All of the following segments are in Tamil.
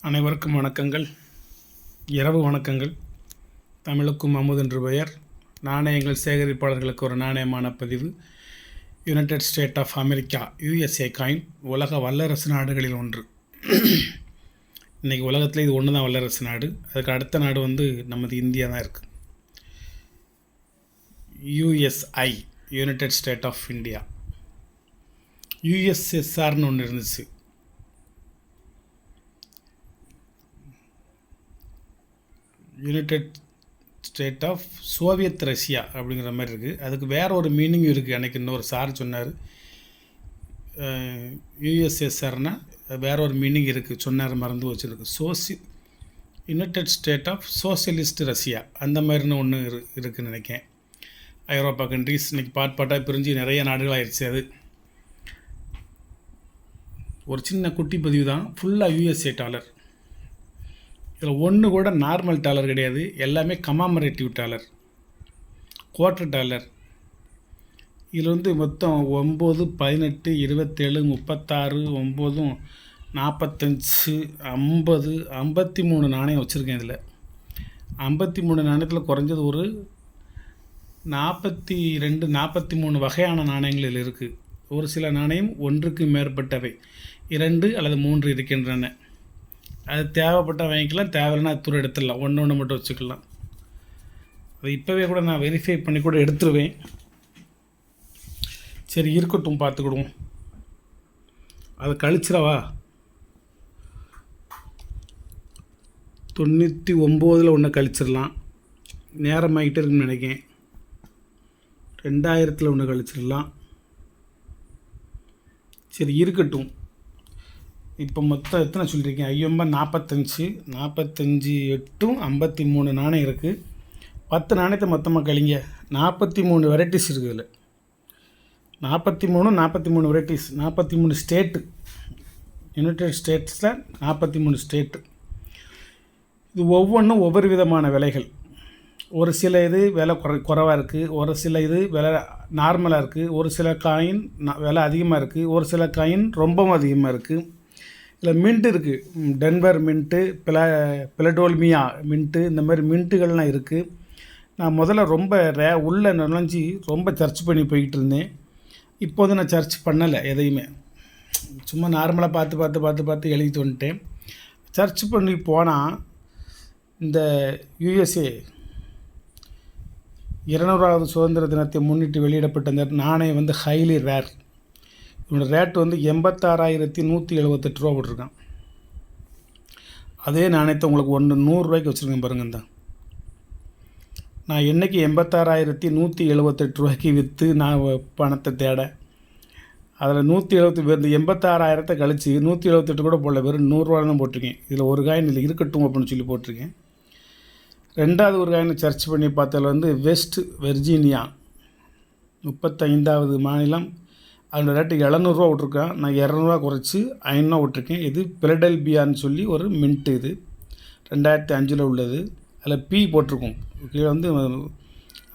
அனைவருக்கும் வணக்கங்கள், இரவு வணக்கங்கள். தமிழுக்கும் அமுது என்று பெயர். நாணயங்கள் சேகரிப்பாளர்களுக்கு ஒரு நாணயமான பதிவு. United state of America USA coin உலக வல்லரசு நாடுகளில் ஒன்று. இன்றைக்கி உலகத்தில் இது ஒன்று தான் வல்லரசு நாடு. அதுக்கு அடுத்த நாடு நமது இந்தியா தான் இருக்குது. USI united state of India. USSRன்னு ஒன்று இருந்துச்சு. United state of Soviet Russia அப்படிங்கிற மாதிரி இருக்குது. அதுக்கு வேறு ஒரு மீனிங் இருக்குது. எனக்கு இன்னொரு சார் சொன்னார், USSRனால் வேற ஒரு மீனிங் இருக்குது சொன்னார், மறந்து வச்சுருக்கு. United state of Socialist Russia அந்த மாதிரின்னு ஒன்று இருக்குதுன்னு நினைக்கிறேன். ஐரோப்பா கண்ட்ரிஸ் இன்றைக்கி பாட்டாக பிரிஞ்சு நிறைய நாடுகள் ஆயிடுச்சு. அது ஒரு சின்ன குட்டி பதிவு தான். ஃபுல்லாக USA டாலர். இதில் ஒன்று கூட நார்மல் டாலர் கிடையாது, எல்லாமே கமாமரேட்டிவ் டாலர், குவார்ட்டர் டாலர். இதில் மொத்தம் 9, 18, 27, 36, 9, 45, 50, 53 நாணயம் வச்சுருக்கேன். இதில் 53 நாணயத்தில் குறைஞ்சது ஒரு 42, 43 வகையான நாணயங்கள் இதில் இருக்குது. ஒரு சில நாணயம் ஒன்றுக்கு மேற்பட்டவை, 2 அல்லது 3 இருக்கின்றன. அது தேவைப்பட்ட வாங்கிக்கலாம், தேவையில்லைனா தூரம் எடுத்துடலாம், ஒன்று மட்டும் வச்சுக்கலாம். அது இப்போவே கூட நான் வெரிஃபை பண்ணி கூட எடுத்துருவேன். சரி இருக்கட்டும், பார்த்துக்கிடுவோம். அதை கழிச்சிடவா? 99 ஒன்று கழிச்சிடலாம், நேரமாகிட்டே இருக்குன்னு நினைக்கிறேன். 2000 ஒன்று கழிச்சிடலாம். சரி இருக்கட்டும். இப்போ மொத்தம் எத்தனை சொல்லியிருக்கேன்? 45, 8, 53 நாணயம் இருக்குது. 10 நாணயத்தை மொத்தமாக கழிங்க. 43 வெரைட்டிஸ் இருக்குது இதில். 43 வெரைட்டிஸ், 43 ஸ்டேட்டு. யுனைடெட் ஸ்டேட்ஸில் 43 ஸ்டேட்டு. இது ஒவ்வொன்றும் ஒவ்வொரு விதமான விலைகள். ஒரு சில இது விலை குறைவாக இருக்குது, ஒரு சில இது விலை நார்மலாக இருக்குது, ஒரு சில காயின் விலை அதிகமாக இருக்குது, ஒரு சில காயின் ரொம்பவும் அதிகமாக இருக்குது. இதில் மின்ட்டு இருக்குது, டென்வர் மின்ட்டு, பிலடோல்மியா மின்ட்டு, இந்த மாதிரி மின்ட்டுகள்லாம் இருக்குது. நான் முதல்ல ரொம்ப உள்ளே நுழைஞ்சி ரொம்ப சர்ச் பண்ணி போய்கிட்டு இருந்தேன். இப்போது நான் சர்ச் பண்ணலை எதையுமே, சும்மா நார்மலாக பார்த்து எழுதிட்டு வந்துட்டேன். சர்ச் பண்ணி போனால் இந்த USA 200வது சுதந்திர தினத்தை முன்னிட்டு வெளியிடப்பட்ட இந்த நாணயம் ஹைலி ரேர். இதோட ரேட்டு 86,178 ரூபா போட்டிருக்கான். அதே நாணயத்தை உங்களுக்கு 100 ரூபாய்க்கு வச்சுருக்கேன் பாருங்கள். தான் நான் என்றைக்கு 86,178 ரூபாய்க்கு விற்று நான் பணத்தை தேட, அதில் 86,000 கழித்து 178 கூட போடல, வெறும் 100 ரூபா தான் போட்டிருக்கேன். இதில் ஒரு காயின் இதில் இருக்கட்டும் அப்படின்னு சொல்லி போட்டிருக்கேன். ரெண்டாவது ஒரு காயினை சர்ச் பண்ணி பார்த்ததில் வெஸ்ட் வெர்ஜீனியா 35வது மாநிலம், அதோட ரேட்டு 700 ரூபா விட்ருக்கேன். நான் 200 ரூபா குறைச்சி 500 விட்ருக்கேன். இது பிலடெல்பியான்னு சொல்லி ஒரு மின்ட்டு. இது 2005 உள்ளது. அதில் பி போட்டிருக்கோம் கீழே.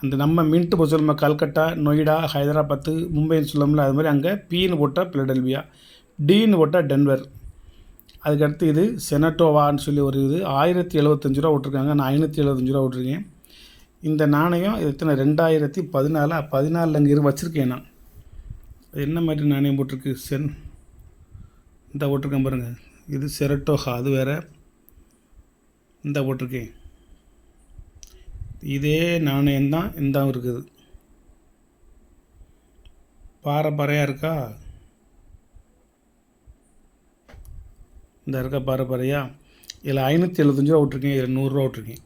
அந்த நம்ம மின்ட்டு போச்சு, நம்ம கல்கட்டா, நொய்டா, ஹைதராபாத்து, மும்பைன்னு சொல்லோம்ல, அது மாதிரி அங்கே பின்னு போட்டால் பிலடெல்பியா, டின்னு போட்டால் டென்வர். அதுக்கடுத்து இது செனட்டோவான்னு சொல்லி ஒரு இது 1075 ரூபா விட்ருக்காங்க. நான் 575 ரூபா விட்ருக்கேன். இந்த நாணயம் எத்தனை 2014 14 அங்கே வச்சுருக்கேன் நான். என்ன மாதிரி நாணயம் போட்டிருக்கு? இந்த போட்டிருக்கேன் பாருங்கள், இது செரட்டோஹா, அது வேறு. இந்த போட்டிருக்கேன், இதே நாணயம்தான் இந்த இருக்குது. பாறையாக இருக்கா? இந்த இருக்கா பாறையா? இதில் 575 ரூபா விட்ருக்கேன், இதில் 100 ரூபா விட்ருக்கேன்.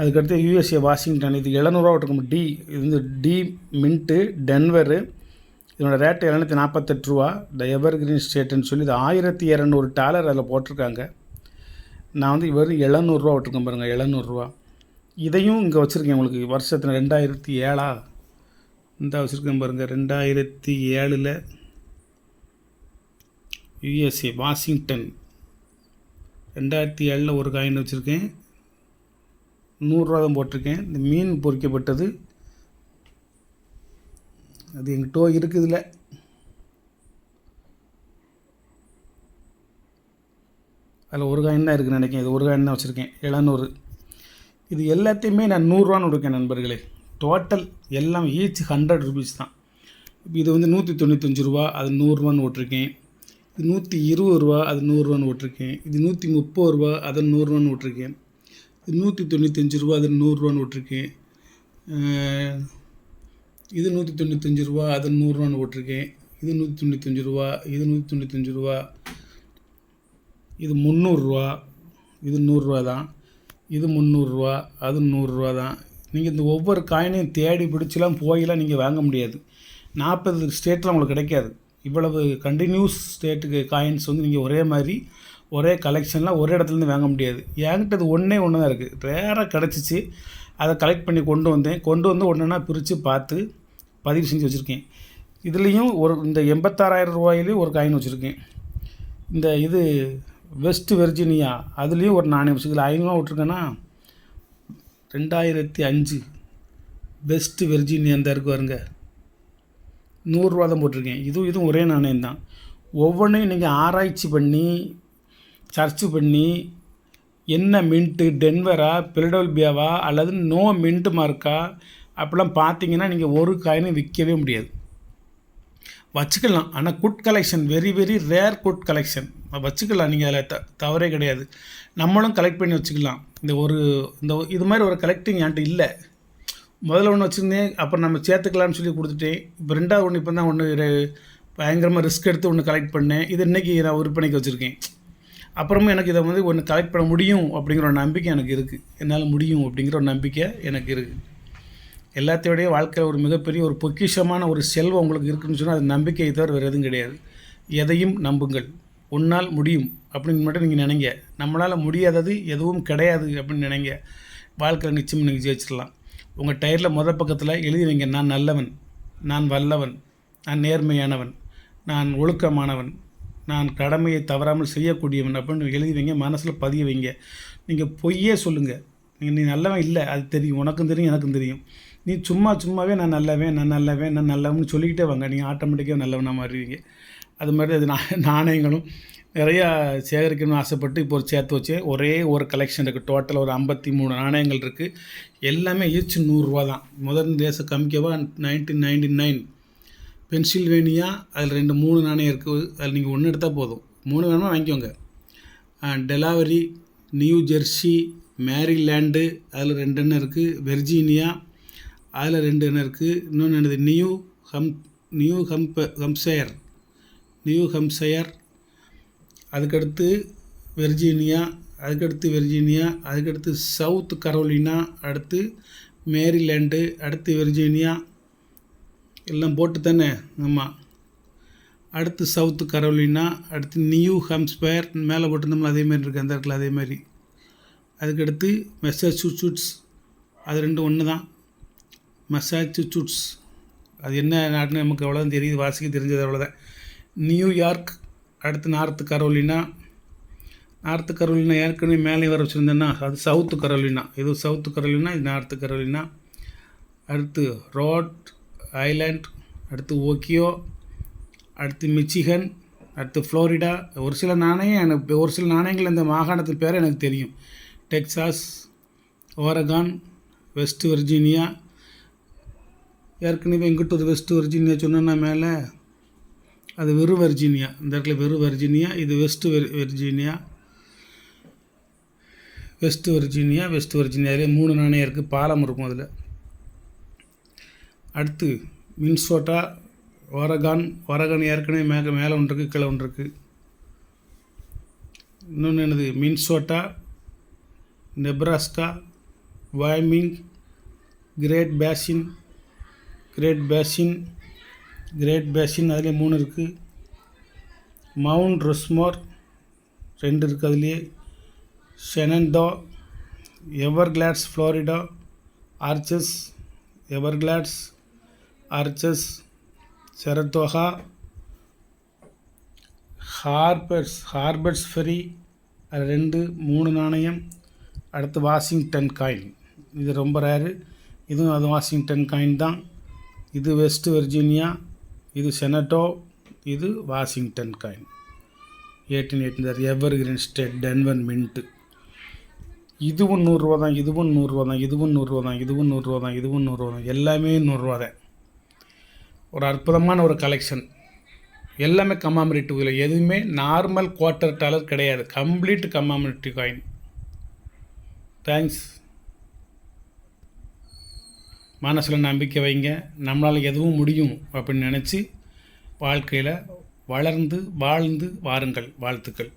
அதுக்கடுத்து USA வாஷிங்டன், இது 700 ரூபா விட்ருக்கோம். இது டி மின்ட்டு டென்வரு. இதனோட ரேட்டு 748 ரூபா. த எவர்கிரீன் ஸ்டேட்டுன்னு சொல்லி இது $1200 அதில் போட்டிருக்காங்க. நான் வெறும் 700 ரூபா விட்ருக்கேன் பாருங்கள், 700 ரூபா. இதையும் இங்கே வச்சுருக்கேன் உங்களுக்கு. வருஷத்தில் 2007 இந்த வச்சுருக்கேன் பாருங்கள். 2007 USA வாஷிங்டன் 2007 ஒரு காயின் வச்சுருக்கேன். 100 ரூபா தான் போட்டிருக்கேன். இந்த மீன் பொறிக்கப்பட்டது அது எங்கிட்ட இருக்குது. இதில் அதில் ஒரு காயின் தான் இருக்குதுன்னு நினைக்கிறேன். இது ஒரு காயின் தான் வச்சுருக்கேன். 700. இது எல்லாத்தையுமே நான் 100 கொடுக்கேன் நண்பர்களே. டோட்டல் எல்லாம் ஈச் 100 ருபீஸ் தான். இது வந்து 195 ரூபா, அது 100 போட்டிருக்கேன். இது 120 ரூபா, அது 100 போட்டிருக்கேன். இது 130 ரூபா, அதை 100 போட்டிருக்கேன். இது 195 ரூபா, அது 100 போட்டிருக்கேன். இது 195 ரூபா, அது 100 போட்டிருக்கேன். இது 195 ரூபா, இது 195 ரூபா, இது 300 ரூபா, இது 100 ரூபா தான். இது 300 ரூபா, அது 100 ரூபா தான். நீங்கள் இந்த ஒவ்வொரு காயினையும் தேடி பிடிச்சலாம் போயெல்லாம் நீங்கள் வாங்க முடியாது. 40 ஸ்டேட்டில் உங்களுக்கு கிடைக்காது. இவ்வளவு கண்டினியூஸ் ஸ்டேட்டுக்கு காயின்ஸ் வந்து நீங்கள் ஒரே மாதிரி ஒரே கலெக்ஷன்லாம் ஒரே இடத்துலேருந்து வாங்க முடியாது. என்கிட்ட அது ஒன்றே ஒன்று தான் இருக்குது. ரேராக கிடச்சிச்சு. அதை கலெக்ட் பண்ணி கொண்டு வந்து ஒன்றுனா பிரித்து பார்த்து பதிவு செஞ்சு வச்சுருக்கேன். இதுலேயும் இந்த 86,000 ரூபாயிலையும் ஒரு காயின் வச்சுருக்கேன். இந்த இது வெஸ்ட் வெர்ஜினியா அதுலேயும் ஒரு நாணயம் வச்சு இதில் 500 விட்ருக்கேன்னா 2005 வெஸ்ட் வெர்ஜினியா இந்த இருக்கு பாருங்க, 100 ரூபா தான் போட்டிருக்கேன். இதுவும் ஒரே நாணயம் தான். ஒவ்வொன்றையும் நீங்கள் ஆராய்ச்சி பண்ணி சர்ச் பண்ணி என்ன மின்ட்டு, டென்வரா, பிலடெல்பியாவா அல்லது நோ மின்ட் மார்க்கா அப்படிலாம் பார்த்தீங்கன்னா நீங்கள் ஒரு காயினும் விற்கவே முடியாது. வச்சுக்கலாம், ஆனால் good collection, very very rare good collection வச்சுக்கலாம். நீங்கள் அதில் தவறே கிடையாது. நம்மளும் கலெக்ட் பண்ணி வச்சுக்கலாம். இது மாதிரி ஒரு கலெக்டிங் என்கிட்ட இல்லை. முதல்ல ஒன்று வச்சுருந்தேன், அப்புறம் நம்ம சேர்த்துக்கலான்னு சொல்லி கொடுத்துட்டேன். இப்போ 2வது ஒன்று இப்போ தான் ஒன்று பயங்கரமாக ரிஸ்க் எடுத்து ஒன்று கலெக்ட் பண்ணேன். இது இன்றைக்கி நான் விற்பனைக்கு வச்சுருக்கேன். அப்புறமும் எனக்கு இதை வந்து ஒன்று கலெக்ட் பண்ண முடியும் அப்படிங்கிற ஒரு நம்பிக்கை எனக்கு இருக்குது. என்னால் முடியும் அப்படிங்கிற ஒரு நம்பிக்கை எனக்கு இருக்குது. எல்லாத்தையோடைய வாழ்க்கையில் ஒரு மிகப்பெரிய ஒரு பொக்கிஷமான ஒரு செல்வம் உங்களுக்கு இருக்குதுன்னு சொன்னால் அது நம்பிக்கையை தவிர வேறு எதுவும் கிடையாது. எதையும் நம்புங்கள், உன்னால் முடியும் அப்படின்னு மட்டும் நீங்கள் நினைங்க. நம்மளால் முடியாதது எதுவும் கிடையாது அப்படின்னு நினைங்க. வாழ்க்கையில் நிச்சயம் நீங்கள் ஜெயிச்சிடலாம். உங்கள் டயரில் பக்கத்தில் எழுதி வைங்க, நான் நல்லவன், நான் வல்லவன், நான் நேர்மையானவன், நான் ஒழுக்கமானவன், நான் கடமையை தவறாமல் செய்யக்கூடியவன் அப்படின்னு எழுதி வைங்க. மனசில் பதிய வைங்க. நீங்கள் பொய்யே சொல்லுங்கள், நீ நல்லவன் இல்லை, அது தெரியும், உனக்கும் தெரியும், எனக்கும் தெரியும். நீ சும்மாவே நான் நல்லவன் சொல்லிக்கிட்டே வாங்க. நீங்கள் ஆட்டோமேட்டிக்காக நல்லவனாக மாறுவீங்க. அது மாதிரி அது நாணயங்களும் நிறையா சேகரிக்கணும்னு ஆசைப்பட்டு இப்போ ஒரு சேர்த்து வச்சேன். ஒரே ஒரு கலெக்ஷன் இருக்குது. டோட்டல் ஒரு 53 நாணயங்கள் இருக்குது. எல்லாமே ஈச் 100 ரூபா தான். முதல் தேச கமிக்கவா 1999 பென்சில்வேனியா, அதில் 3 நாணயம் இருக்குது. அதில் நீங்கள் ஒன்று எடுத்தால் போதும். 3 வேணுமா வாங்கிக்கோங்க. டெலாவரி, நியூ ஜெர்சி, மேரிலேண்டு, அதில் 2 எண்ணம் இருக்குது. வெர்ஜீனியா, அதில் 2 எண்ணம் இருக்குது. இன்னொன்று என்னது நியூ ஹம்சயர், அதுக்கடுத்து வெர்ஜீனியா, அதுக்கடுத்து சவுத் கரோலினா, அடுத்து மேரிலேண்டு, அடுத்து வெர்ஜீனியா, எல்லாம் போட்டு தானே. ஆமாம், அடுத்து சவுத் கரோலினா, அடுத்து நியூ ஹம்ஸ்பயர் மேலே போட்டிருந்தோம்ல அதேமாதிரி இருக்குது அந்த இடத்துல அதேமாதிரி. அதுக்கடுத்து மெசச்சூசெட்ஸ், அது 2 ஒன்று தான். மெசச்சூசெட்ஸ் அது என்ன நாட்டுன்னு நமக்கு அவ்வளோதான் தெரியுது, வாசிக்க தெரிஞ்சது அவ்வளோதான். நியூயார்க், அடுத்து நார்த்து கரோலினா ஏற்கனவே மேலே வர வச்சுருந்தேன்னா அது சவுத்து கரோலினா. இது சவுத்து கரோலினா, இது நார்த்து கரோலினா. அடுத்து ரோட் ஐலாண்ட், அடுத்து ஓக்கியோ, அடுத்து மிச்சிகன், அடுத்து ஃப்ளோரிடா. ஒரு சில நாணயங்கள் இந்த மாகாணத்தின் பேர் எனக்கு தெரியும். Texas, Oregon, West Virginia. ஏற்கனவே இங்கிட்ட ஒரு வெஸ்ட் வெர்ஜீனியா சொன்னேன்னா மேலே அது வெறும் வெர்ஜீனியா. இந்த இடத்துல வெறும் வெர்ஜீனியா. இது வெஸ்ட் வெர்ஜீனியாவிலே 3 நாணயம் இருக்குது. பாலம் இருக்கும் அதில். அடுத்து மின்சோட்டா, ஒரகான் ஏற்கனவே மேலே ஒன்று இருக்குது, கீழே ஒன்று இருக்குது. இன்னொன்று என்னது, மின்சோட்டா, நெப்ராஸ்கா, வயமிங், கிரேட் பேசின் அதிலே 3 இருக்குது. மவுண்ட் ருஷ்மோர் 2 இருக்குது அதுலேயே. ஷெனண்டோ, எவர்கிளாட்ஸ் ஃப்ளோரிடா, ஆர்ச்சஸ், சரத்தோகா, ஹார்பர்ஸ் ஃபெரி, அது 3 நாணயம். அடுத்து வாஷிங்டன் காயின், இது ரொம்ப ரேரு. இதுவும் அது வாஷிங்டன் காயின் தான். இது வெஸ்ட் வெர்ஜீனியா, இது செனட்டோ, இது Washington coin. 1818 evergreen state Denver mint. இதுவும் 100 தான், இதுவும் 100 தான், இதுவும் 100 தான், இதுவும் 100 தான், இதுவும் 100 தான், எல்லாமே 100 தான். ஒரு அற்புதமான ஒரு கலெக்ஷன். எல்லாமே கமாமரேட்டிவ். இதில் எதுவுமே நார்மல் குவார்ட்டர் டாலர் கிடையாது, கம்ப்ளீட் கமாமரேட்டிவ் காயின். தேங்க்ஸ். மனசில் நம்பிக்கை வைங்க, நம்மளால் எதுவும் முடியும் அப்படின்னு நினச்சி வாழ்க்கையில் வளர்ந்து வாழ்ந்து வாருங்கள். வாழ்த்துக்கள்.